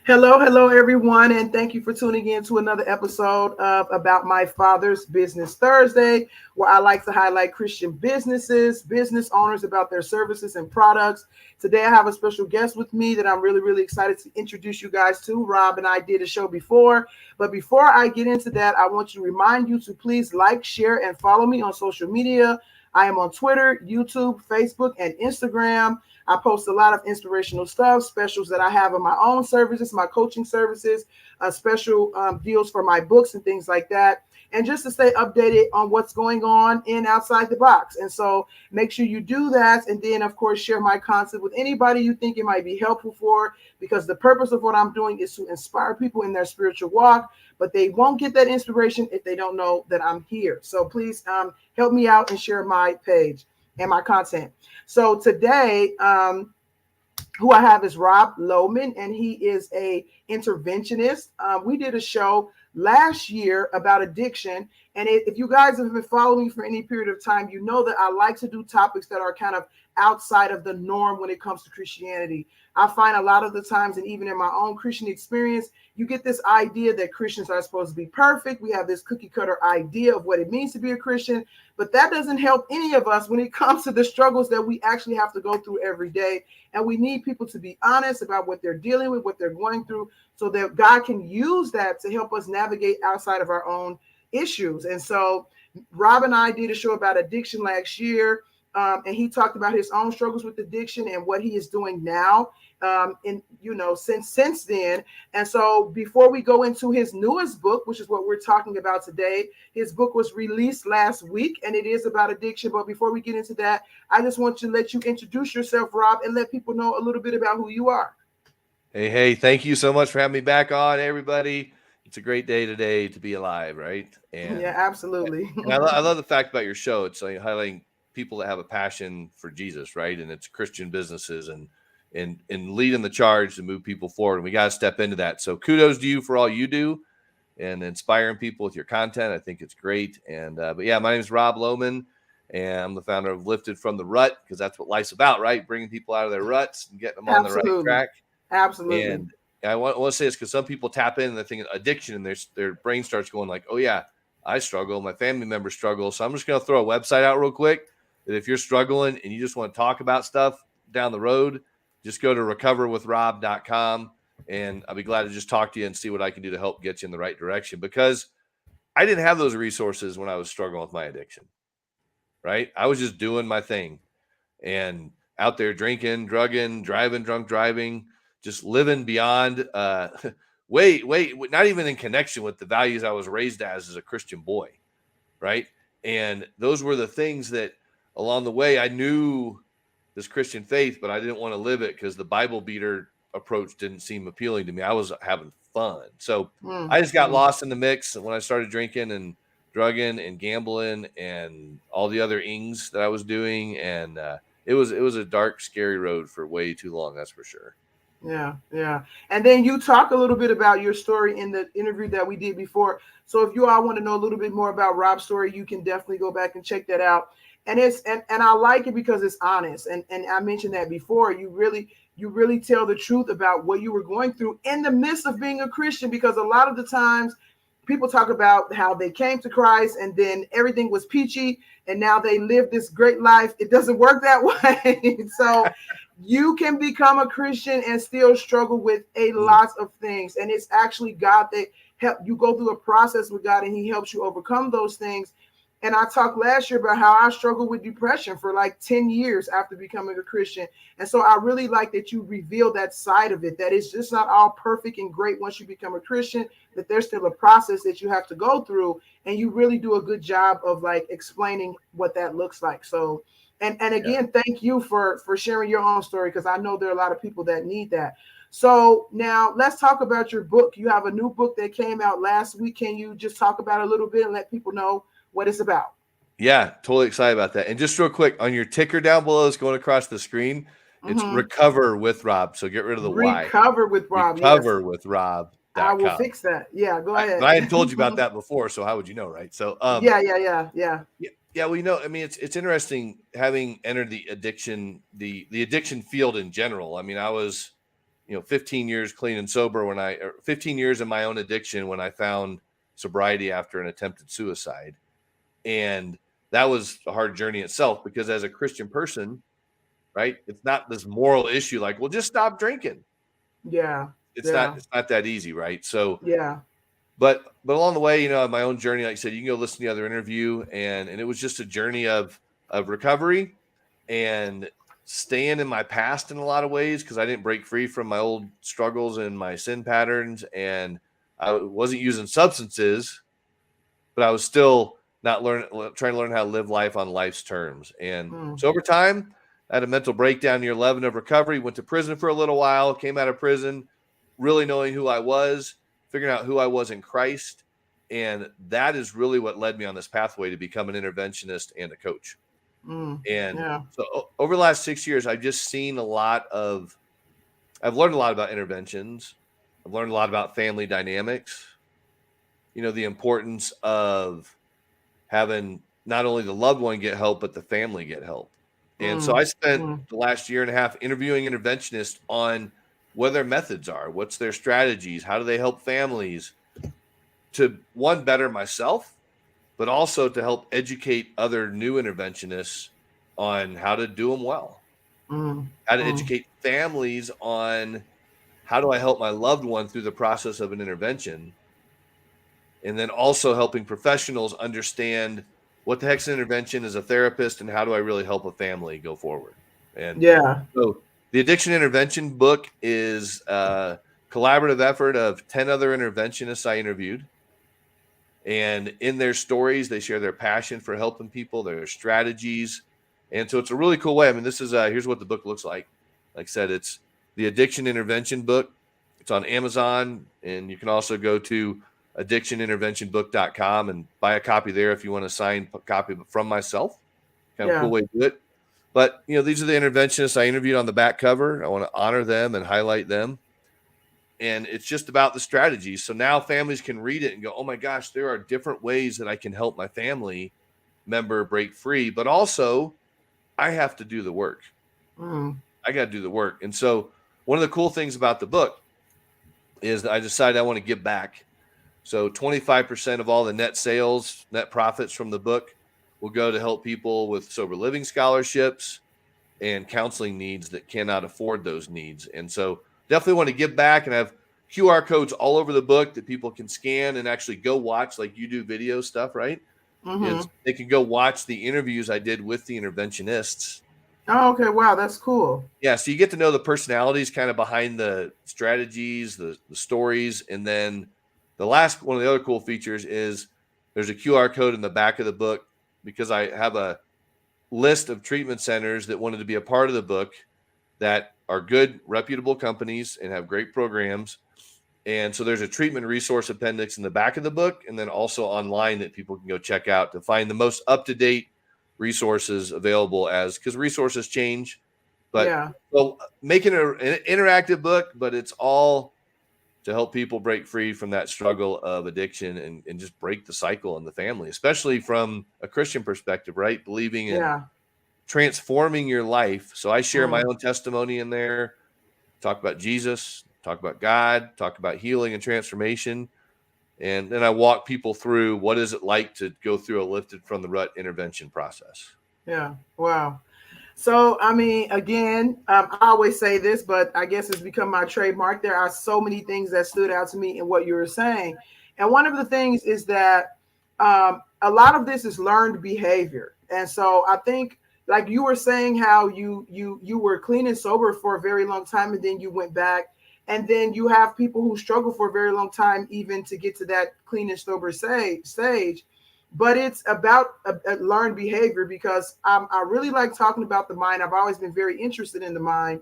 Hello, everyone, and thank you for tuning in to another episode of About My Father's Business Thursday, where I like to highlight Christian businesses, business owners about their services and products. Today, I have a special guest with me that I'm really excited to introduce you guys to. Rob and I did a show before, but before I get into that, I want to remind you to please like, share, and follow me on social media. I am on Twitter, YouTube, Facebook, and Instagram. I post a lot of inspirational stuff, specials that I have on my own services, my coaching services, special deals for my books and things like that. And just to stay updated on what's going on in outside the box. And so make sure you do that. And then, of course, share my content with anybody you think it might be helpful for, because the purpose of what I'm doing is to inspire people in their spiritual walk. But they won't get that inspiration if they don't know that I'm here. So please help me out and share my page and my content. So today, who I have is Rob Lohman, and he is a interventionist. We did a show last year about addiction, and if you guys have been following me for any period of time, you know that I like to do topics that are kind of outside of the norm when it comes to Christianity. I find a lot of the times, and even in my own Christian experience, you get this idea that Christians are supposed to be perfect. We have this cookie cutter idea of what it means to be a Christian, but that doesn't help any of us when it comes to the struggles that we actually have to go through every day. And we need people to be honest about what they're dealing with, what they're going through, so that God can use that to help us navigate outside of our own issues. And so Rob and I did a show about addiction last year. And he talked about his own struggles with addiction and what he is doing now, since then. And so before we go into his newest book, which is what we're talking about today, his book was released last week and it is about addiction. But before we get into that, I just want to let you introduce yourself, Rob, and let people know a little bit about who you are. Hey, thank you so much for having me back on, everybody. It's a great day today to be alive, right? Yeah, And absolutely. I love the fact about your show. It's like highlighting people that have a passion for Jesus, right? And it's Christian businesses and leading the charge to move people forward. And we got to step into that. So kudos to you for all you do and inspiring people with your content. I think it's great. And but yeah, my name is Rob Lohman, and I'm the founder of Lifted from the Rut, because that's what life's about, right? Bringing people out of their ruts and getting them on the right Absolutely. track. Absolutely. And I want to say this because some people tap in and they think addiction, and their brain starts going like, oh yeah, I struggle, my family members struggle. So I'm just going to throw a website out real quick that if you're struggling and you just want to talk about stuff down the road, just go to recoverwithrob.com, and I'll be glad to just talk to you and see what I can do to help get you in the right direction, because I didn't have those resources when I was struggling with my addiction, right? I was just doing my thing and out there drinking, drugging, driving, drunk driving, just living beyond wait, not even in connection with the values I was raised as a Christian boy, right? And those were the things that along the way I knew this Christian faith, but I didn't want to live it because the Bible beater approach didn't seem appealing to me. I was having fun. So I just got Mm-hmm. lost in the mix when I started drinking and drugging and gambling and all the other ings that I was doing. And it was a dark, scary road for way too long. That's for sure. Yeah. And then you talk a little bit about your story in the interview that we did before. So if you all want to know a little bit more about Rob's story, you can definitely go back and check that out. And and I like it because it's honest. And I mentioned that before. You really tell the truth about what you were going through in the midst of being a Christian, because a lot of the times people talk about how they came to Christ and then everything was peachy and now they live this great life. It doesn't work that way. So you can become a Christian and still struggle with a Mm. lot of things. And it's actually God that help you go through a process with God, and he helps you overcome those things. And I talked last year about how I struggled with depression for like 10 years after becoming a Christian. And so I really like that you reveal that side of it, that it's just not all perfect and great once you become a Christian, that there's still a process that you have to go through. And you really do a good job of like explaining what that looks like. So and Yeah. again, thank you for sharing your own story, because I know there are a lot of people that need that. So now let's talk about your book. You have a new book that came out last week. Can you just talk about it a little bit and let people know what it's about? Yeah, totally excited about that. And just real quick, on your ticker down below is going across the screen. It's Mm-hmm. recover with Rob. So get rid of the Y. Recover with Rob. Yes, Recover with I will Rob.com. fix that. Yeah, go But ahead. I hadn't told you about that before, so how would you know, right? So Yeah. yeah, well, I mean, it's interesting having entered the addiction field in general. I mean, I was 15 years clean and sober or 15 years in my own addiction when I found sobriety after an attempted suicide. And that was a hard journey itself, because as a Christian person, right, it's not this moral issue like, well, just stop drinking. Yeah. It's not that easy, right? So Yeah. but along the way, my own journey, like I said, you can go listen to the other interview, and it was just a journey of recovery and staying in my past in a lot of ways, because I didn't break free from my old struggles and my sin patterns, and I wasn't using substances, but I was still not trying to learn how to live life on life's terms. And so over time, I had a mental breakdown year 11 of recovery, went to prison for a little while, came out of prison, really knowing who I was, figuring out who I was in Christ. And that is really what led me on this pathway to become an interventionist and a coach. So over the last 6 years, I've just seen I've learned a lot about interventions. I've learned a lot about family dynamics, the importance of having not only the loved one get help, but the family get help. And so I spent the last year and a half interviewing interventionists on what their methods are, what's their strategies, how do they help families to, one, better myself, but also to help educate other new interventionists on how to do them well, how to educate families on how do I help my loved one through the process of an intervention, and then also helping professionals understand what the heck's an intervention as a therapist and how do I really help a family go forward. And so the Addiction Intervention book is a collaborative effort of 10 other interventionists I interviewed. And in their stories, they share their passion for helping people, their strategies. And so it's a really cool way. I mean, this is here's what the book looks like. Like I said, it's the Addiction Intervention book. It's on Amazon, and you can also go to addictioninterventionbook.com and buy a copy there if you want a signed copy from myself. Kind of a cool way to do it. But, these are the interventionists I interviewed on the back cover. I want to honor them and highlight them. And it's just about the strategies. So now families can read it and go, oh my gosh, there are different ways that I can help my family member break free. But also, I have to do the work. I got to do the work. And so one of the cool things about the book is that I decided I want to give back. So 25% of all the net profits from the book will go to help people with sober living scholarships and counseling needs that cannot afford those needs. And so definitely want to give back, and have QR codes all over the book that people can scan and actually go watch, like you do video stuff, right? They can go watch the interviews I did with the interventionists. Oh, okay. Wow. That's cool. Yeah. So you get to know the personalities kind of behind the strategies, the stories. And then one of the other cool features is there's a QR code in the back of the book, because I have a list of treatment centers that wanted to be a part of the book that are good, reputable companies and have great programs. And so there's a treatment resource appendix in the back of the book, and then also online that people can go check out to find the most up-to-date resources available, because resources change. But so making an interactive book, but it's all to help people break free from that struggle of addiction and just break the cycle in the family, especially from a Christian perspective, right? Believing in transforming your life. So I share my own testimony in there, talk about Jesus, talk about God, talk about healing and transformation. And then I walk people through what is it like to go through a lifted from the rut intervention process. Yeah. Wow. So, I mean, again, I always say this, but I guess it's become my trademark. There are so many things that stood out to me in what you were saying. And one of the things is that a lot of this is learned behavior. And so I think, like you were saying, how you were clean and sober for a very long time, and then you went back. And then you have people who struggle for a very long time, even to get to that clean and sober stage. But it's about a learned behavior, because I really like talking about the mind. I've always been very interested in the mind.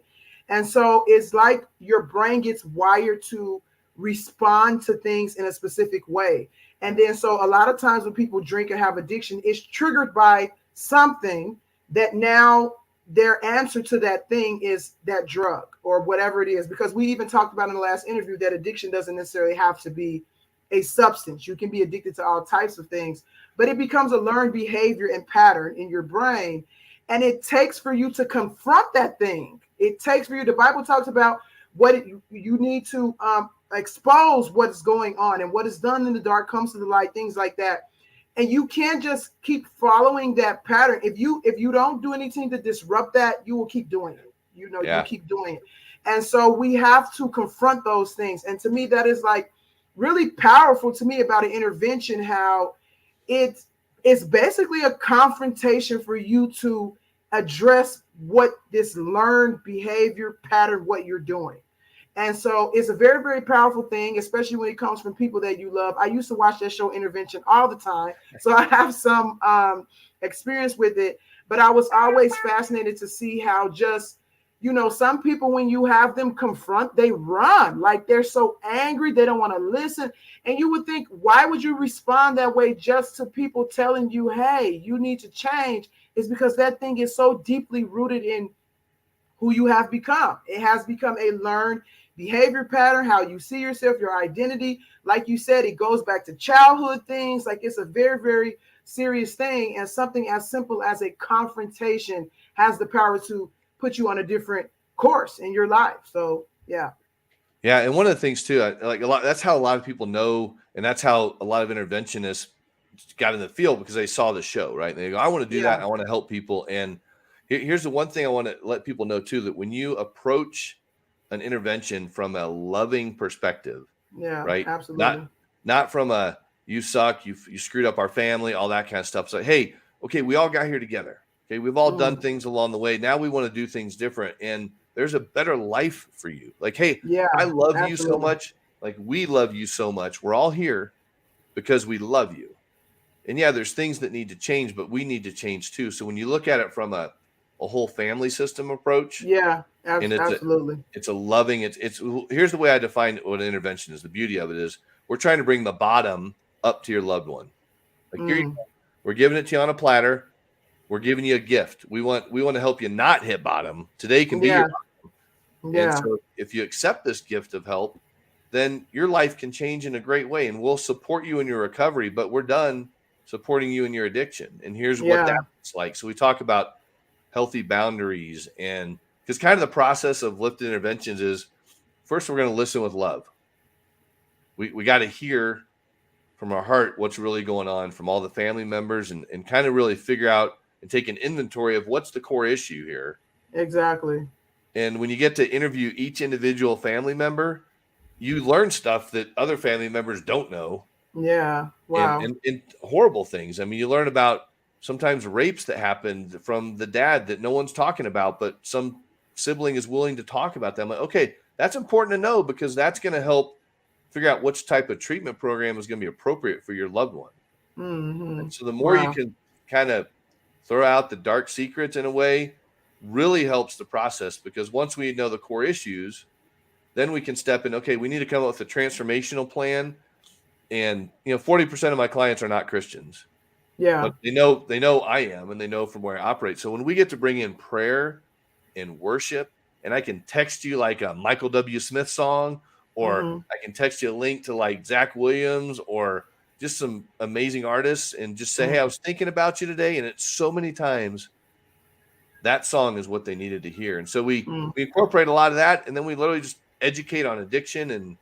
And so it's like your brain gets wired to respond to things in a specific way. And then so a lot of times when people drink and have addiction, it's triggered by something that now their answer to that thing is that drug or whatever it is. Because we even talked about in the last interview that addiction doesn't necessarily have to be a substance. You can be addicted to all types of things, but it becomes a learned behavior and pattern in your brain. And it takes for you to confront that thing. It takes for you, the Bible talks about You need to expose what's going on, and what is done in the dark comes to the light, things like that. And you can't just keep following that pattern. If you don't do anything to disrupt that, you will keep doing it. You Yeah. keep doing it. And so we have to confront those things. And to me, that is like really powerful to me about an intervention, how it's basically a confrontation for you to address what this learned behavior pattern, what you're doing. And so it's a very, very powerful thing, especially when it comes from people that you love. I used to watch that show Intervention all the time, so I have some experience with it. But I was always fascinated to see how just, some people, when you have them confront, they run. Like, they're so angry, they don't want to listen. And you would think, why would you respond that way just to people telling you, hey, you need to change? It's because that thing is so deeply rooted in who you have become. It has become a learned behavior pattern, how you see yourself, your identity. Like you said, it goes back to childhood things. Like, it's a very, very serious thing. And something as simple as a confrontation has the power to put you on a different course in your life. So, yeah. Yeah, and one of the things too, like a lot, that's how a lot of people know, and that's how a lot of interventionists got in the field, because they saw the show, right? And they go, I want to do that. Yeah. I want to help people. And here's the one thing I want to let people know too, that when you approach an intervention from a loving perspective, Yeah, right? absolutely. Not from a, you suck, you screwed up our family, all that kind of stuff. So, hey, okay, we all got here together. Okay, we've all done things along the way. Now we want to do things different, and there's a better life for you. Like, hey, Yeah, I love you so absolutely. much. Like, we love you so much. We're all here because we love you. And yeah, there's things that need to change, but we need to change too. So when you look at it from a whole family system approach, Yeah, and absolutely. it's a loving, it's here's the way I define what an intervention is. The beauty of it is we're trying to bring the bottom up to your loved one. Like, here you Mm, go. We're giving it to you on a platter. We're giving you a gift. We want to help you not hit bottom. Today can be your yeah, bottom. And yeah, so if you accept this gift of help, then your life can change in a great way, and we'll support you in your recovery, but we're done supporting you in your addiction. And here's what that yeah. looks like. So we talk about healthy boundaries, and because kind of the process of lifted interventions is, first we're going to listen with love. We got to hear from our heart what's really going on from all the family members, and kind of really figure out and take an inventory of what's the core issue here. Exactly. And when you get to interview each individual family member, you learn stuff that other family members don't know, Yeah. and, Wow. and horrible things. I mean, you learn about sometimes rapes that happened from the dad that no one's talking about, but some sibling is willing to talk about them. Like, okay, that's important to know, because that's going to help figure out which type of treatment program is going to be appropriate for your loved one. Hmm. And so the more you Wow. can kind of throw out the dark secrets in a way, really helps the process, because once we know the core issues, then we can step in. Okay, we need to come up with a transformational plan. And 40% of my clients are not Christians, Yeah. but they know I am, and they know from where I operate. So when we get to bring in prayer and worship, and I can text you like a Michael W. Smith song, or Hmm. I can text you a link to like Zach Williams or just some amazing artists, and just say, hey, I Hmm. was thinking about you today. And it's so many times that song is what they needed to hear. And so we incorporate a lot of that, and then we literally just educate on addiction, and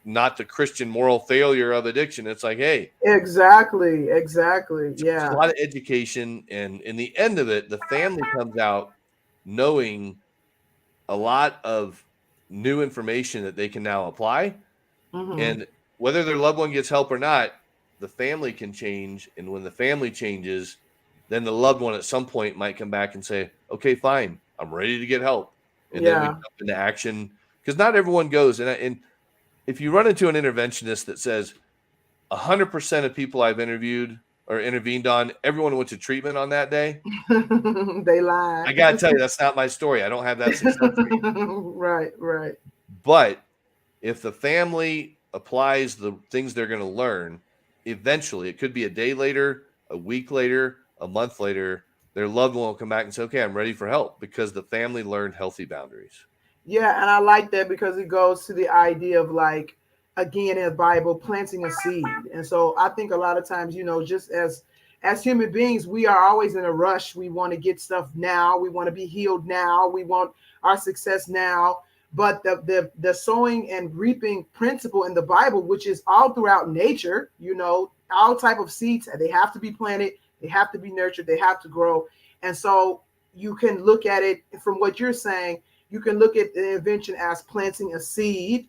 not the Christian moral failure of addiction. It's like, hey, Exactly. Exactly. so it's a Yeah. lot of education, and in the end of it, the family comes out knowing a lot of new information that they can now apply. Hmm. And whether their loved one gets help or not, the family can change. And when the family changes, then the loved one at some point might come back and say, okay, fine, I'm ready to get help. And then we Yeah. jump into action, because not everyone goes. And if you run into an interventionist that says 100% of people I've interviewed or intervened on, everyone went to treatment on that day, They lied. I got to tell you, that's not my story. I don't have that success rate. Right. Right. But if the family applies the things they're going to learn, eventually, it could be a day later, a week later, a month later, their loved one will come back and say, okay, I'm ready for help, because the family learned healthy boundaries. Yeah, and I like that because it goes to the idea of, like, again, in the Bible, planting a seed. And so I think a lot of times, just as human beings, we are always in a rush. We want to get stuff now. We want to be healed now. We want our success now. But the sowing and reaping principle in the Bible, which is all throughout nature, all type of seeds, they have to be planted, they have to be nurtured, they have to grow. And so you can look at it from what you're saying. You can look at the invention as planting a seed,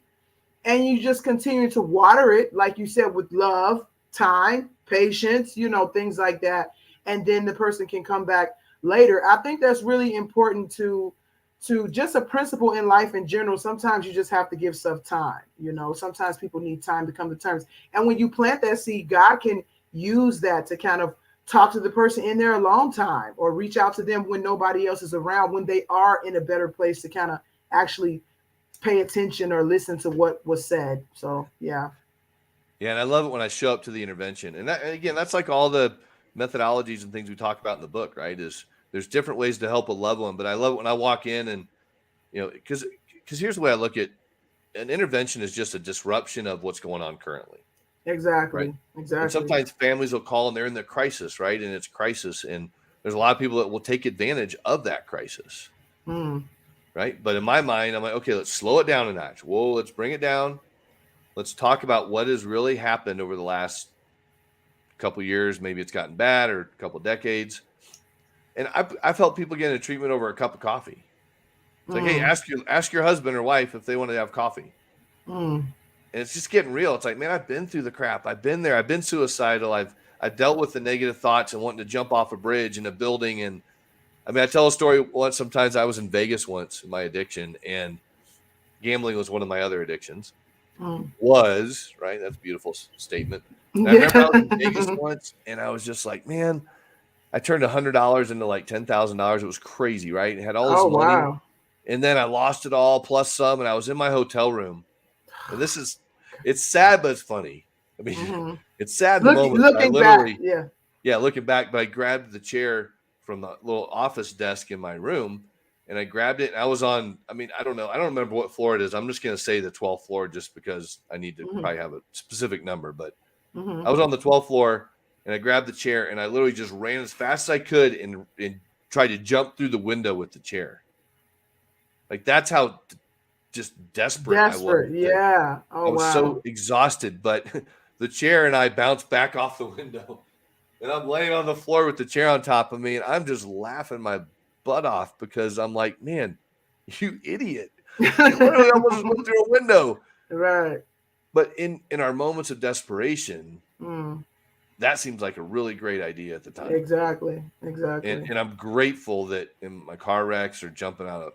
and you just continue to water it, like you said, with love, time, patience, things like that. And then the person can come back later. I think that's really important to just a principle in life in general. Sometimes you just have to give stuff time. Sometimes people need time to come to terms. And when you plant that seed, God can use that to kind of talk to the person in there a long time, or reach out to them when nobody else is around, when they are in a better place to kind of actually pay attention or listen to what was said. So, yeah. Yeah, and I love it when I show up to the intervention. And again, that's like all the methodologies and things we talk about in the book, right? Is there's different ways to help a loved one, but I love it when I walk in and, because here's the way I look at an intervention is just a disruption of what's going on currently. Exactly. Right. Exactly. And sometimes families will call and they're in the crisis, right? And it's crisis. And there's a lot of people that will take advantage of that crisis. Right. But in my mind, I'm like, okay, let's slow it down a notch. Whoa, let's bring it down. Let's talk about what has really happened over the last couple of years. Maybe it's gotten bad, or a couple of decades. And I've helped people get a treatment over a cup of coffee. It's like, hey, ask your husband or wife if they want to have coffee. And it's just getting real. It's like, man, I've been through the crap. I've been there. I've been suicidal. I've dealt with the negative thoughts and wanting to jump off a bridge in a building. And I mean, I tell a story once. Sometimes I was in Vegas once in my addiction, and gambling was one of my other addictions. Was right. That's a beautiful statement. And I remember I was in Vegas once, and I was just like, man, I turned $100 into like $10,000. It was crazy, right? I had all this money, wow. And then I lost it all plus some, and I was in my hotel room. And it's sad, but it's funny. I mean, it's sad in the moment. Looking back, yeah, looking back. But I grabbed the chair from the little office desk in my room, and I grabbed it. And I was on. I mean, I don't know. I don't remember what floor it is. I'm just going to say the 12th floor, just because I need to probably have a specific number. But I was on the 12th floor, and I grabbed the chair, and I literally just ran as fast as I could and tried to jump through the window with the chair. Like, that's how just desperate I was. Yeah. I was so exhausted, but the chair and I bounced back off the window, and I'm laying on the floor with the chair on top of me, and I'm just laughing my butt off because I'm like, man, you idiot. You literally almost went through a window. Right. But in our moments of desperation, that seems like a really great idea at the time. Exactly. And I'm grateful that in my car wrecks or jumping out of,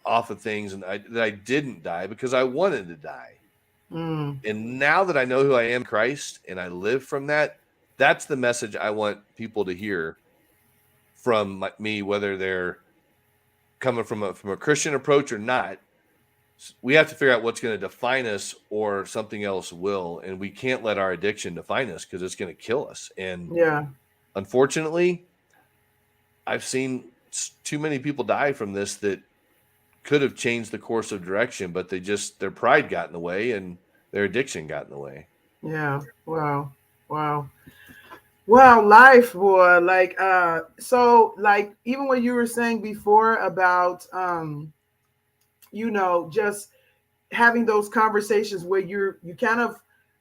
off of things, and that I didn't die because I wanted to die. And now that I know who I am in Christ and I live from that, that's the message I want people to hear from me, whether they're coming from a Christian approach or not. We have to figure out what's going to define us, or something else will. And we can't let our addiction define us, because it's going to kill us. And unfortunately, I've seen too many people die from this that could have changed the course of direction, but their pride got in the way and their addiction got in the way. Yeah. Wow. Life, boy. Like, so like, even what you were saying before about, just having those conversations where you kind of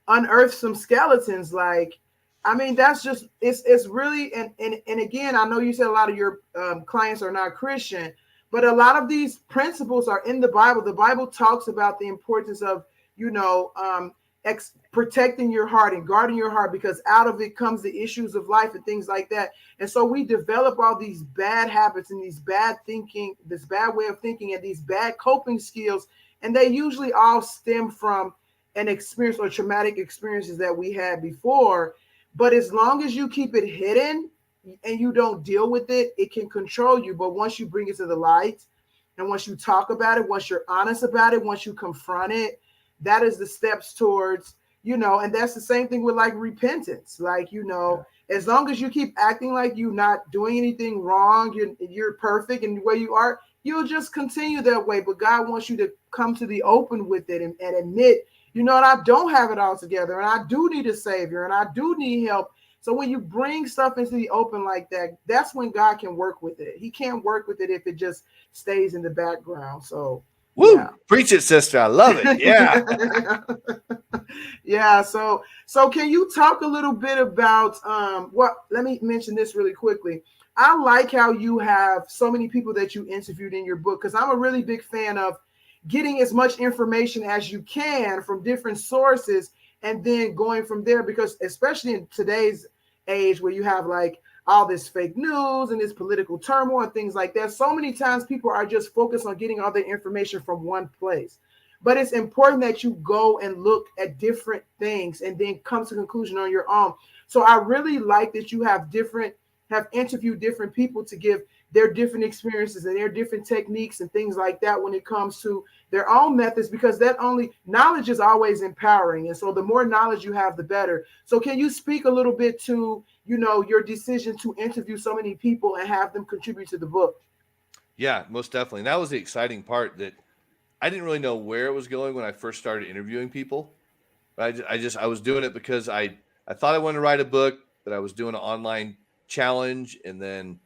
unearth some skeletons. Like, I mean, that's just, it's really, and again, I know you said a lot of your clients are not Christian, but a lot of these principles are in the Bible. The Bible talks about the importance of, protecting your heart and guarding your heart, because out of it comes the issues of life and things like that. And so we develop all these bad habits and these bad thinking, this bad way of thinking, and these bad coping skills. And they usually all stem from an experience or traumatic experiences that we had before. But as long as you keep it hidden and you don't deal with it, it can control you. But once you bring it to the light, and once you talk about it, once you're honest about it, once you confront it, that is the steps towards, and that's the same thing with like repentance. Like, as long as you keep acting like you're not doing anything wrong, you're perfect in the way you are, you'll just continue that way. But God wants you to come to the open with it and admit, and I don't have it all together, and I do need a savior, and I do need help. So when you bring stuff into the open like that, that's when God can work with it. He can't work with it if it just stays in the background. So Yeah. Woo! Preach it, sister. I love it. Yeah. Yeah. So can you talk a little bit about what? Let me mention this really quickly. I like how you have so many people that you interviewed in your book because I'm a really big fan of getting as much information as you can from different sources and then going from there because especially in today's age where you have like all this fake news and this political turmoil and things like that, so many times people are just focused on getting all their information from one place, but it's important that you go and look at different things and then come to a conclusion on your own. So I really like that you have interviewed different people to give their different experiences and their different techniques and things like that when it comes to their own methods, because that only knowledge is always empowering, and so the more knowledge you have the better. So can you speak a little bit to your decision to interview so many people and have them contribute to the book? Yeah, most definitely. And that was the exciting part, that I didn't really know where it was going when I first started interviewing people. I was doing it because I thought I wanted to write a book, but I was doing an online challenge, and then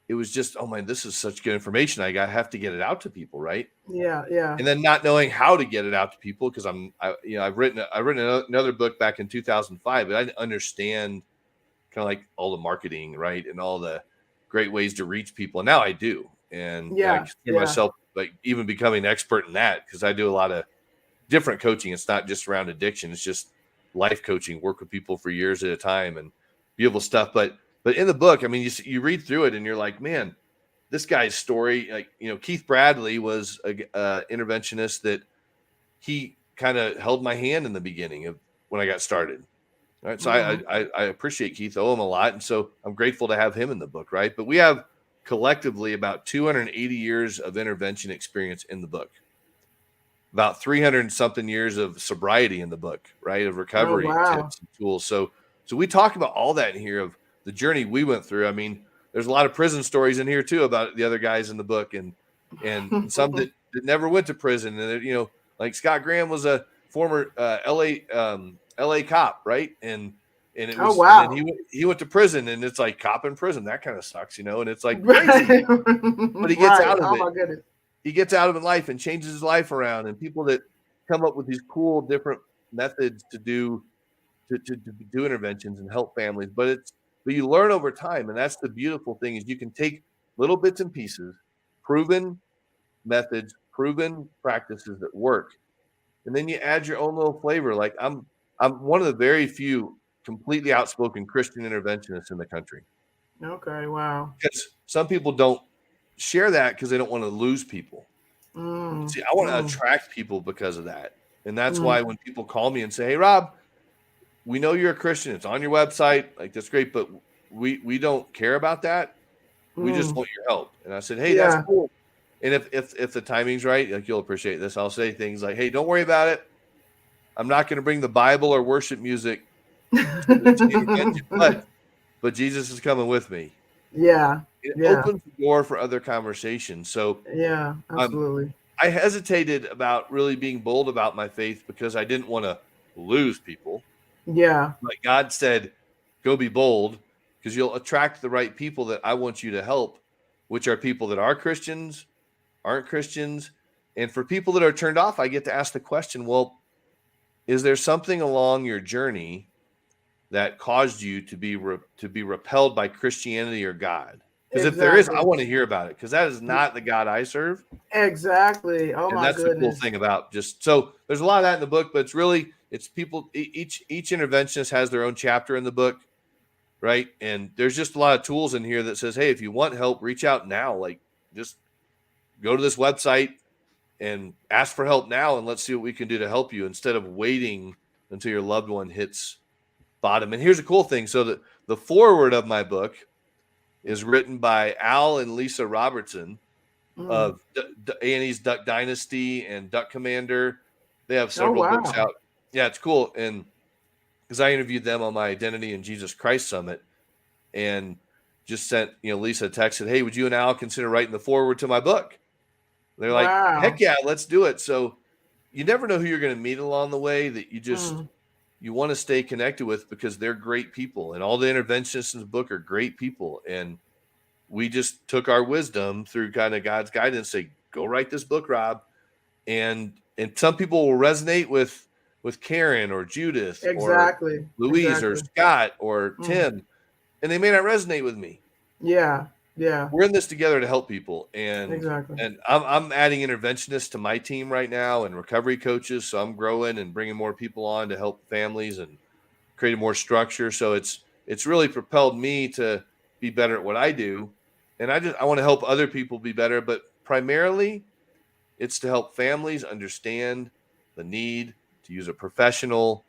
it was just, oh man, this is such good information. Have to get it out to people, right? Yeah, yeah, And then not knowing how to get it out to people because I've written another book back in 2005, but I didn't understand kind of like all the marketing, right, and all the great ways to reach people. And now I do, and I yeah, consider yeah, myself like even becoming an expert in that because I do a lot of different coaching. It's not just around addiction; it's just life coaching. Work with people for years at a time and beautiful stuff. But in the book, I mean, you read through it and you're like, man, this guy's story, like, Keith Bradley was a interventionist that he kind of held my hand in the beginning of when I got started. Right. So mm, I appreciate Keith. I owe him a lot. And so I'm grateful to have him in the book. Right. But we have collectively about 280 years of intervention experience in the book, about 300 and something years of sobriety in the book, right, of oh recovery wow, tips and tools. So we talk about all that in here of the journey we went through. I mean, there's a lot of prison stories in here too about the other guys in the book, and some that never went to prison, and like Scott Graham was a former LA cop, right, oh and then wow. he went to prison, and it's like cop in prison, that kind of sucks, and it's like crazy, Right. but he gets Right. out of Oh it. my goodness. He gets out of it in life and changes his life around, and people that come up with these cool different methods to do interventions and help families, but you learn over time, and that's the beautiful thing is you can take little bits and pieces, proven methods, proven practices that work, and then you add your own little flavor. Like I'm one of the very few completely outspoken Christian interventionists in the country, Okay. Wow. because some people don't share that because they don't want to lose people. Mm, See, I want to mm, attract people because of that. And that's mm, why when people call me and say, "Hey, Rob, we know you're a Christian. It's on your website. Like, that's great, but we don't care about that. We just mm. want your help." And I said, "Hey, that's Yeah. cool." And if the timing's right, like, you'll appreciate this. I'll say things like, "Hey, don't worry about it. I'm not going to bring the Bible or worship music to the intervention, but Jesus is coming with me." Yeah. It Yeah. opens the door for other conversations. So Yeah. um, Absolutely. I hesitated about really being bold about my faith because I didn't want to lose people. Yeah. But God said, go be bold because you'll attract the right people that I want you to help, which are people that are Christians, aren't Christians. And for people that are turned off, I get to ask the question, well, is there something along your journey that caused you to be repelled by Christianity or God? Because if there is, I Exactly. want to hear about it, because that is not the God I serve. Exactly. Oh And my that's the cool goodness. thing about just, so there's a lot of that in the book, but it's people, each interventionist has their own chapter in the book, right? And there's just a lot of tools in here that says, hey, if you want help, reach out now. Like, just go to this website and ask for help now, and let's see what we can do to help you, instead of waiting until your loved one hits bottom. And here's a cool thing. So the foreword of my book is written by Al and Lisa Robertson Mm. of A&E's Duck Dynasty and Duck Commander. They have Oh several books wow. out. Yeah, it's cool. And because I interviewed them on my Identity in Jesus Christ Summit, and just sent Lisa a text, said, hey, would you and Al consider writing the foreword to my book? They're like, heck Wow. yeah, let's do it. So you never know who you're going to meet along the way that Mm. you want to stay connected with, because they're great people, and all the interventionists in the book are great people. And we just took our wisdom through kind of God's guidance, say, go write this book, Rob. and some people will resonate with Karen or Judith or Exactly. Louise or Exactly. Scott or Mm. Tim, and they may not resonate with me. Yeah. Yeah. We're in this together to help people, and Exactly. I'm adding interventionists to my team right now and recovery coaches, so I'm growing and bringing more people on to help families and creating more structure. So it's really propelled me to be better at what I do, and I want to help other people be better, but primarily it's to help families understand the need to use a professional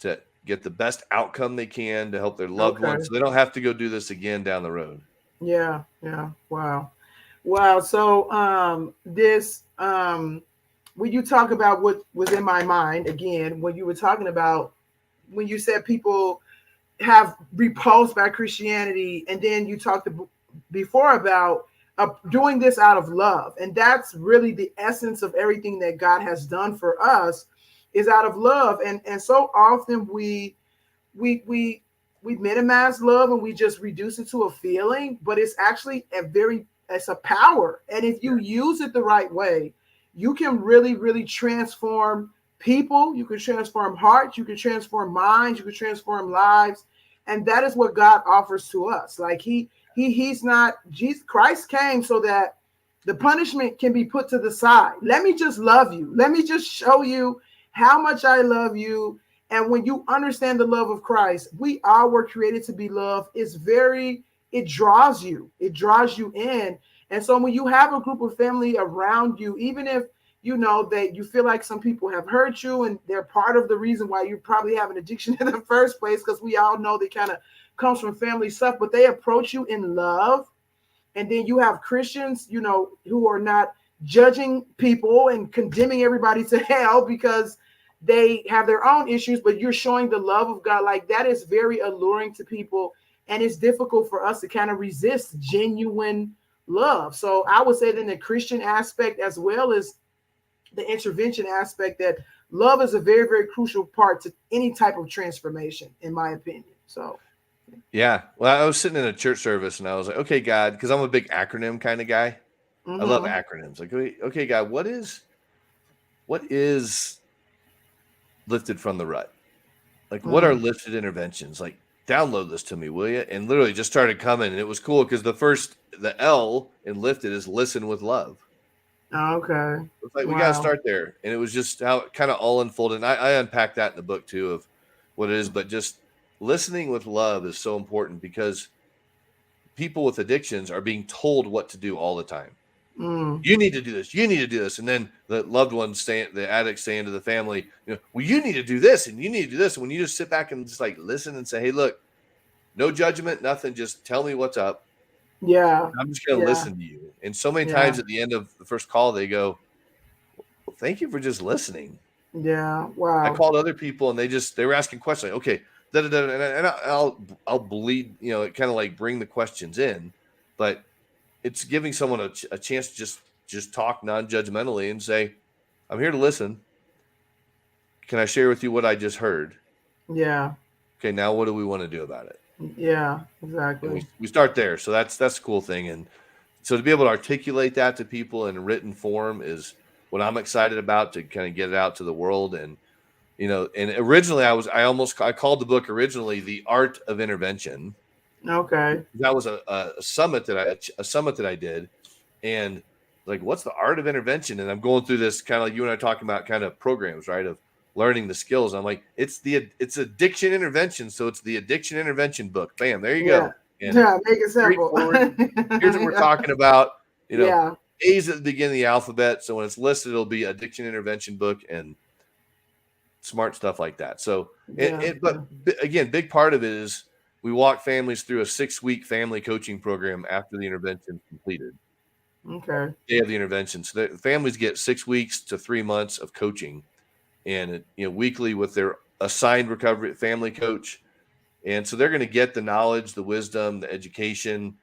to get the best outcome they can to help their loved ones Okay. so they don't have to go do this again down the road. Yeah. Yeah. Wow. Wow. So this when you talk about what was in my mind again, when you were talking about when you said people have repulsed by Christianity, and then you talked before about doing this out of love, and that's really the essence of everything that God has done for us is out of love, and so often we we we minimize love and we just reduce it to a feeling, but it's actually it's a power, and if you use it the right way, you can really transform people, you can transform hearts, you can transform minds, you can transform lives, and that is what God offers to us. Like he's not Jesus Christ came so that the punishment can be put to the side. Let me just love you, let me just show you how much I love you. And when you understand the love of Christ, we all were created to be loved. It draws you in. And so when you have a group of family around you, even if you know that you feel like some people have hurt you and they're part of the reason why you probably have an addiction in the first place, because we all know that kind of comes from family stuff, but they approach you in love. And then you have Christians, who are not judging people and condemning everybody to hell because they have their own issues, but you're showing the love of God. Like that is very alluring to people, and it's difficult for us to kind of resist genuine love. So I would say then the Christian aspect as well as the intervention aspect, that love is a very crucial part to any type of transformation, in my opinion. So Yeah. Well, I was sitting in a church service and I was like, okay, God, because I'm a big acronym kind of guy. I love mm-hmm, acronyms. Like, okay, God, what is lifted from the rut? Like, what are mm, lifted interventions? Like, download this to me, will you? And literally just started coming. And it was cool because the L in lifted is listen with love. okay, It's like, we got to wow, start there. And it was just how it kind of all unfolded. And I unpacked that in the book too of what it is. But just listening with love is so important because people with addictions are being told what to do all the time. mm, You need to do this. You need to do this. And then the loved ones the addicts saying to the family, well, you need to do this and you need to do this. And when you just sit back and just like listen and say, hey, look, no judgment, nothing. Just tell me what's up. yeah, I'm just going to yeah, listen to you. And so many yeah, times at the end of the first call, they go, well, thank you for just listening. yeah, I wow, called other people and they were asking questions like, okay, and I'll bleed, it kind of like bring the questions in, but it's giving someone a chance to just talk non-judgmentally and say, I'm here to listen. Can I share with you what I just heard? yeah, Okay, now what do we want to do about it? yeah, And exactly, we start there. So that's the cool thing. And so to be able to articulate that to people in written form is what I'm excited about, to kind of get it out to the world. And and originally I called the book originally The Art of Intervention. okay, That was a summit that I did, and like, what's the art of intervention? And I'm going through this kind of like you and I talking about kind of programs, right? Of learning the skills. I'm like, it's addiction intervention. So it's the addiction intervention book. Bam, there you yeah, go. And yeah, make it simple, straightforward. Here's what we're yeah, talking about. You know, yeah, A's at the beginning of the alphabet. So when it's listed, it'll be addiction intervention book and smart stuff like that. So yeah, but again, big part of it is we walk families through a 6-week family coaching program after the intervention completed. okay, Day of the intervention. So the families get 6 weeks to 3 months of coaching, and weekly with their assigned recovery family coach. And so they're going to get the knowledge, the wisdom, the education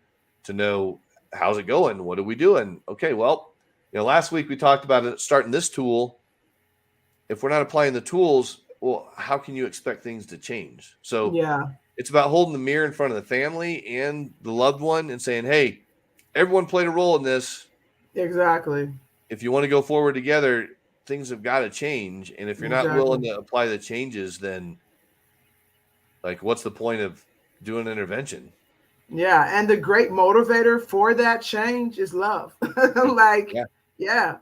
to know, how's it going? What are we doing? Okay, well, last week we talked about it, starting this tool. If we're not applying the tools, well, how can you expect things to change? So yeah, it's about holding the mirror in front of the family and the loved one and saying, hey, everyone played a role in this. exactly, If you want to go forward together, things have got to change. And if you're not willing Exactly. to apply the changes, then like, what's the point of doing intervention? Yeah, and the great motivator for that change is love. Like, Yeah. yeah,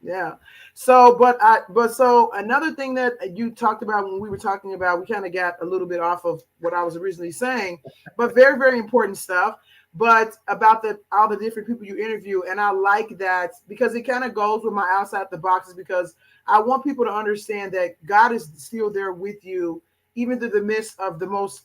yeah. So another thing that you talked about when we were talking about, we kind of got a little bit off of what I was originally saying, but very, very important stuff. But about the all the different people you interview, and I like that because it kind of goes with my outside the boxes because I want people to understand that God is still there with you, even through the midst of the most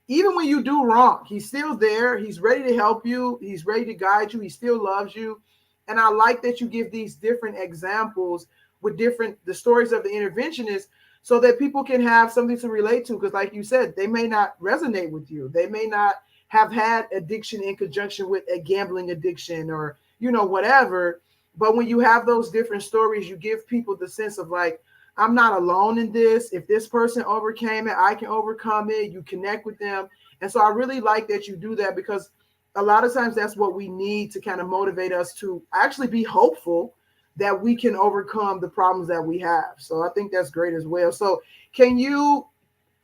even when you do wrong, he's still there. He's ready to help you. He's ready to guide you. He still loves you. And I like that you give these different examples with different the stories of the interventionists so that people can have something to relate to. Because, like you said, they may not resonate with you. They may not have had addiction in conjunction with a gambling addiction or, whatever. But when you have those different stories, you give people the sense of like, I'm not alone in this. If this person overcame it, I can overcome it. You connect with them. And so I really like that you do that because a lot of times that's what we need to kind of motivate us to actually be hopeful that we can overcome the problems that we have. So I think that's great as well. So can you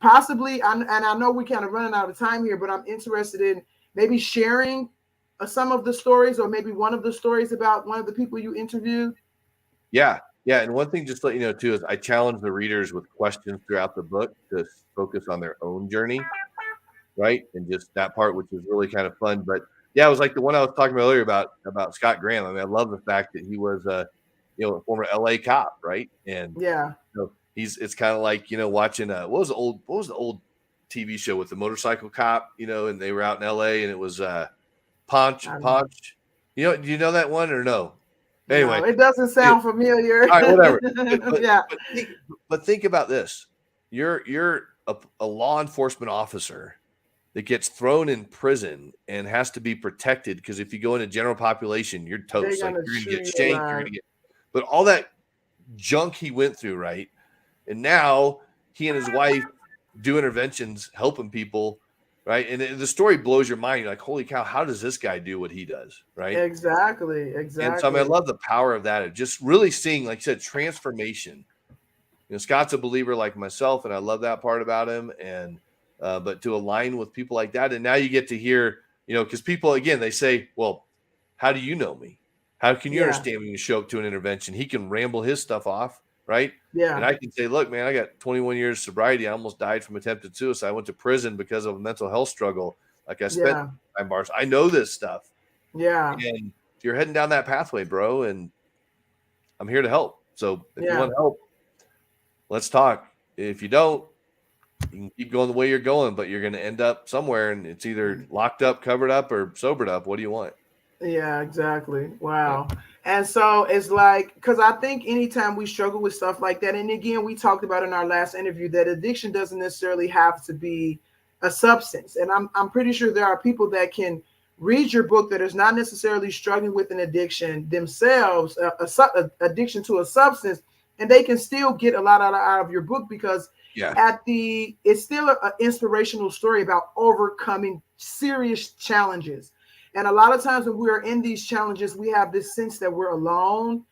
possibly, and I know we're kind of running out of time here, but I'm interested in maybe sharing some of the stories or maybe one of the stories about one of the people you interviewed? Yeah. Yeah. And one thing, just to let you know, too, is I challenge the readers with questions throughout the book to focus on their own journey. Right. And just that part, which was really kind of fun. But yeah, it was like the one I was talking about earlier about Scott Graham. I mean, I love the fact that he was a former LA cop. Right. And Yeah. it's kind of like, watching what was the old TV show with the motorcycle cop, and they were out in LA and it was I don't know. Ponch. Do you know that one or no? No, Anyway, it doesn't yeah, sound familiar. all right, whatever. But but Yeah. but think about this. You're a law enforcement officer that gets thrown in prison and has to be protected because if you go into general population, you're They're toast. Like gonna you're gonna chew get you shanked, you're alive. gonna get but all that junk he went through, right? And now he and his wife do interventions helping people, right? And the story blows your mind. You're like, holy cow, how does this guy do what he does? Right. Exactly. And so I mean, I Exactly. love the power of that, of just really seeing, like you said, transformation. Scott's a believer like myself, and I love that part about him. And but to align with people like that, and now you get to hear, because people again they say, "Well, how do you know me? How can you Yeah. understand when you show up to an intervention?" He can ramble his stuff off, right? And Yeah. I can say, "Look, man, I got 21 years sobriety. I almost died from attempted suicide. I went to prison because of a mental health struggle. Like I spent Yeah. time bars. I know this stuff, Yeah. and you're heading down that pathway, bro. And I'm here to help. So if you Yeah. want help, let's talk. If you don't, you can keep going the way you're going, but you're going to end up somewhere, and it's either locked up, covered up, or sobered up. What do you want?" Yeah, exactly. Yeah. Wow. And so it's like, because I think anytime we struggle with stuff like that, and again, we talked about in our last interview that addiction doesn't necessarily have to be a substance. And I'm pretty sure there are people that can read your book that is not necessarily struggling with an addiction themselves, addiction to a substance, and they can still get a lot out of your book because Yeah. it's still an inspirational story about overcoming serious challenges. And a lot of times when we're in these challenges, we have this sense that we're alone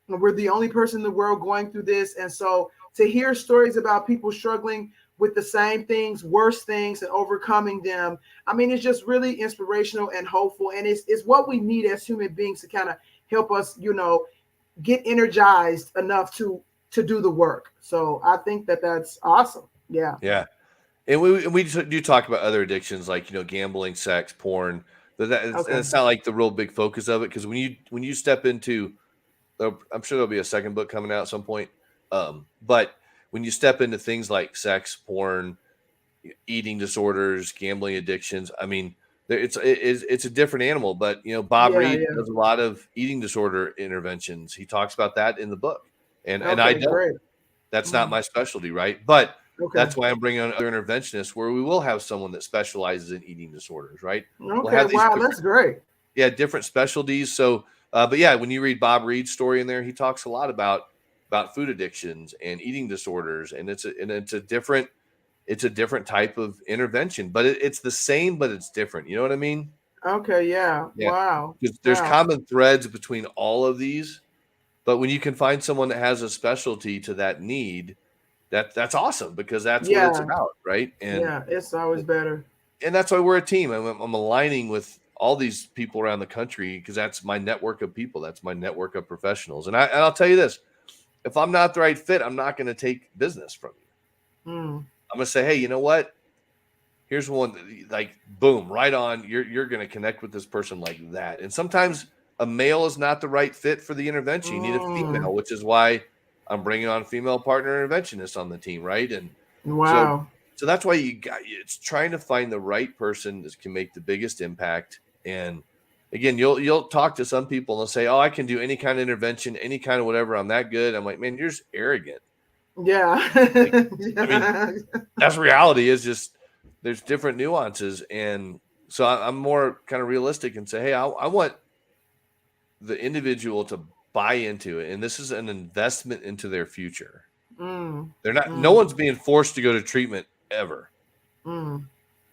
and we're the only person in the world going through this. And so to hear stories about people struggling with the same things, worse things, and overcoming them, I mean, it's just really inspirational and hopeful. And it's what we need as human beings to kind of help us, get energized enough to do the work. So I think that that's awesome. Yeah. Yeah. And we do talk about other addictions like gambling, sex, porn. But and Okay. it's not like the real big focus of it because when you step into, I'm sure there'll be a second book coming out at some point. But when you step into things like sex, porn, eating disorders, gambling addictions, I mean, it's a different animal. But Bob Yeah. Reed Yeah. does a lot of eating disorder interventions. He talks about that in the book, and I Okay. don't. Great. That's not Mhm. my specialty, right? But Okay. that's why I'm bringing on other interventionists where we will have someone that specializes in eating disorders, right? We'll Okay. have these Wow. That's different, great. yeah, different specialties. So, but yeah, when you read Bob Reed's story in there, he talks a lot about food addictions and eating disorders, and it's a different type of intervention, but it's the same, but it's different. You know what I mean? Okay. Yeah. Yeah, Wow. because there's Wow. common threads between all of these, But when you can find someone that has a specialty to that need, that's awesome, because that's what it's Yeah. about, right? Yeah. It's always better. And that's why we're a team. I'm aligning with all these people around the country because that's my network of people. That's my network of professionals. And I'll tell you this: if I'm not the right fit, I'm not going to take business from you. Mm. I'm going to say, hey, you know what? Here's one, like, boom, right on. You're going to connect with this person like that. And sometimes a male is not the right fit for the intervention. You need a Mm. female, which is why I'm bringing on a female partner interventionist on the team, right? And so Wow. so that's why it's trying to find the right person that can make the biggest impact. And again, you'll talk to some people and they'll say, "Oh, I can do any kind of intervention, any kind of whatever. I'm that good." I'm like, "Man, you're just arrogant." Yeah. Like, I mean, Yeah. that's reality. Is just there's different nuances, and so I'm more kind of realistic and say, "Hey, I want the individual to buy into it, and this is an investment into their future. Mm. They're not. No Mm. one's being forced to go to treatment ever. Mm.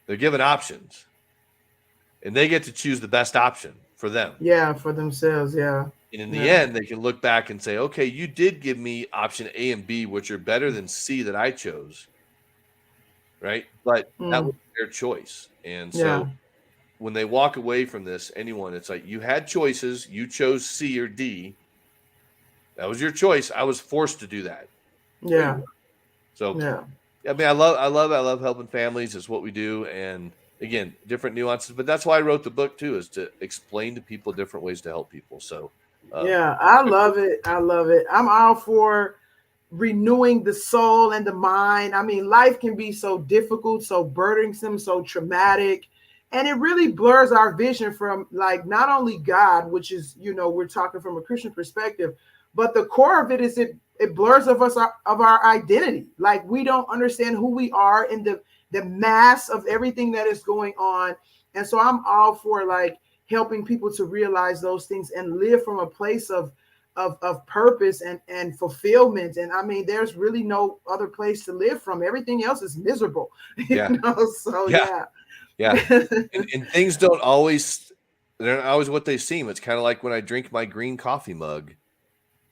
They're given options, and they get to choose the best option for them. Yeah, for themselves. Yeah. And in the Yeah. end, they can look back and say, okay, you did give me option A and B, which are better than C that I chose, right? But that Mm. was their choice. And Yeah. so when they walk away from this, anyone, it's like you had choices, you chose C or D. That was your choice. I was forced to do that. No, you Yeah. weren't. So Yeah. I mean, I love helping families. It's what we do. And again, different nuances, but that's why I wrote the book too, is to explain to people different ways to help people. So, Yeah. I love it. I love it. I'm all for renewing the soul and the mind. I mean, life can be so difficult, so burdensome, so traumatic. And it really blurs our vision from like not only God, which is, we're talking from a Christian perspective, but the core of it is it blurs of our identity. Like we don't understand who we are in the mass of everything that is going on. And so I'm all for like helping people to realize those things and live from a place of purpose and fulfillment. And I mean, there's really no other place to live from. Everything else is miserable. yeah, So yeah, yeah. yeah. And things they're not always what they seem. It's kind of like when I drink my green coffee mug,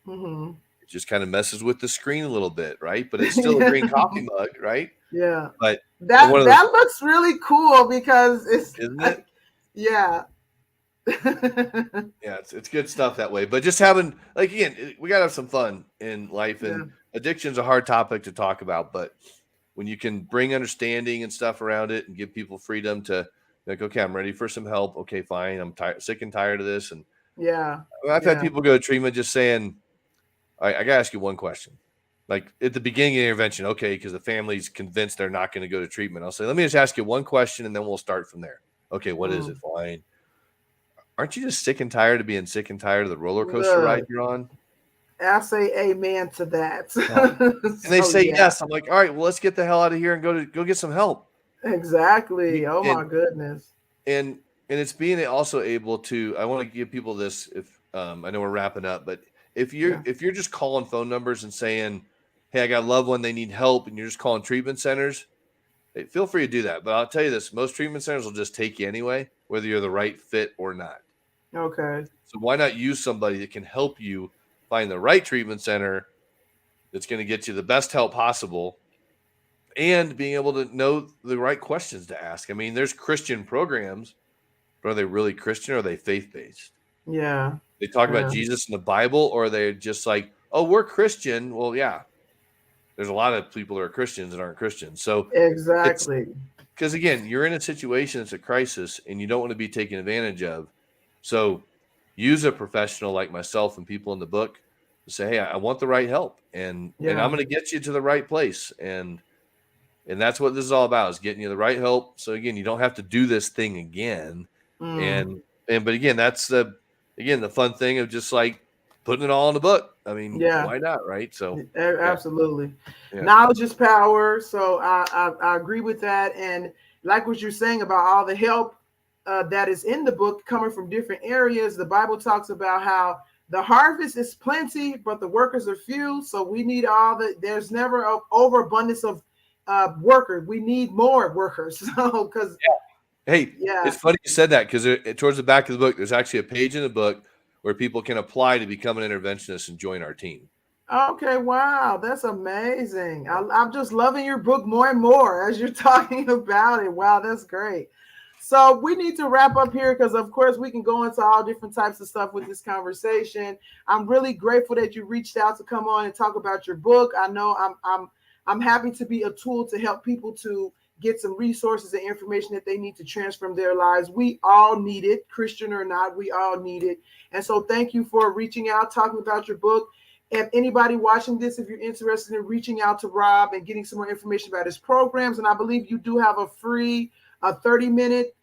Hmm. it just kind of messes with the screen a little bit, right? But it's still a Yeah. green coffee mug, right? Yeah. But That one of those, that looks really cool because it's isn't it? like, yeah. Yeah, it's good stuff that way. But just having, like, again, we gotta have some fun in life, Yeah. and addiction's a hard topic to talk about. But when you can bring understanding and stuff around it, and give people freedom to like, okay, I'm ready for some help. Okay, fine. I'm tired, sick and tired of this. And Yeah. I've had Yeah. people go to treatment just saying, "All right, I gotta ask you one question." Like at the beginning of the intervention, okay, because the family's convinced they're not going to go to treatment. I'll say, let me just ask you one question, and then we'll start from there. Okay, what is it? Mm. Fine. Aren't you just sick and tired of being sick and tired of the roller coaster ride Look, you're on? I say amen to that. Yeah. And they So say yeah. yes. I'm like, all right, well, let's get the hell out of here and go get some help. Exactly. Oh And my goodness. and and it's being also able to. I want to give people this. If I know we're wrapping up, but Yeah. if you're just calling phone numbers and saying, hey, I got a loved one, they need help, and you're just calling treatment centers, hey, feel free to do that. But I'll tell you this: most treatment centers will just take you anyway, whether you're the right fit or not. Okay. So why not use somebody that can help you find the right treatment center that's going to get you the best help possible, and being able to know the right questions to ask. I mean, there's Christian programs, but are they really Christian or are they faith-based? Yeah. They talk about Yeah. Jesus in the Bible, or are they just like, oh, we're Christian? Well, yeah, there's a lot of people that are Christians that aren't Christians. So it's Exactly. because, again, you're in a situation that's a crisis and you don't want to be taken advantage of. So use a professional like myself and people in the book to say, hey, I want the right help, and I'm Yeah. going to get you to the right place. And that's what this is all about, is getting you the right help. So again, you don't have to do this thing again. Mm. But again, that's the fun thing of just like putting it all in the book. I mean, Yeah. why not? Right. So yeah. Absolutely. Yeah. Knowledge is power. So I agree with that. And like what you're saying about all the help that is in the book coming from different areas, the Bible talks about how the harvest is plenty, but the workers are few. So we need there's never an overabundance of workers. We need more workers. So, because, Hey, yeah. it's funny you said that, because towards the back of the book, there's actually a page in the book where people can apply to become an interventionist and join our team. Okay, wow, that's amazing. I'm just loving your book more and more as you're talking about it. Wow, that's great. So we need to wrap up here because, of course, we can go into all different types of stuff with this conversation. I'm really grateful that you reached out to come on and talk about your book. I know I'm happy to be a tool to help people to get some resources and information that they need to transform their lives. We all need it, Christian or not, we all need it. And so thank you for reaching out, talking about your book. If anybody watching this, if you're interested in reaching out to Rob and getting some more information about his programs, and I believe you do have a free 30-minute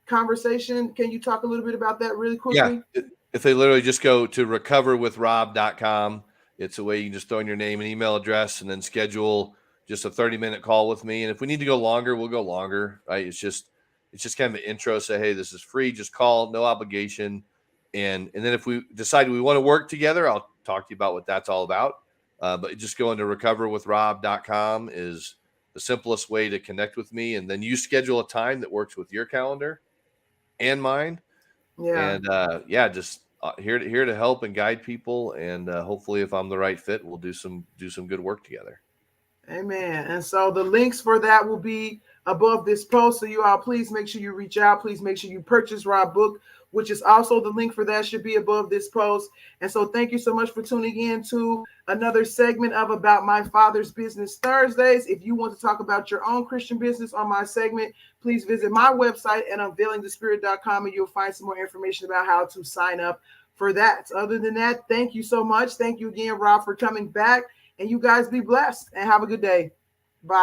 conversation. Can you talk a little bit about that really quickly? Yeah. If they literally just go to recoverwithrob.com, it's a way you can just throw in your name and email address and then schedule just a 30-minute call with me. And if we need to go longer, we'll go longer, right? It's just kind of an intro. Say, hey, this is free. Just call, no obligation. And then if we decide we want to work together, I'll talk to you about what that's all about. But just go into recoverwithrob.com is the simplest way to connect with me. And then you schedule a time that works with your calendar and mine. Yeah. And just here to help and guide people. And hopefully, if I'm the right fit, we'll do some good work together. Amen. And so the links for that will be above this post. So you all, please make sure you reach out. Please make sure you purchase Rob's book, which is also the link for that should be above this post. And so thank you so much for tuning in to another segment of About My Father's Business Thursdays. If you want to talk about your own Christian business on my segment, please visit my website at unveilingthespirit.com and you'll find some more information about how to sign up for that. Other than that, thank you so much. Thank you again, Rob, for coming back. And you guys be blessed and have a good day.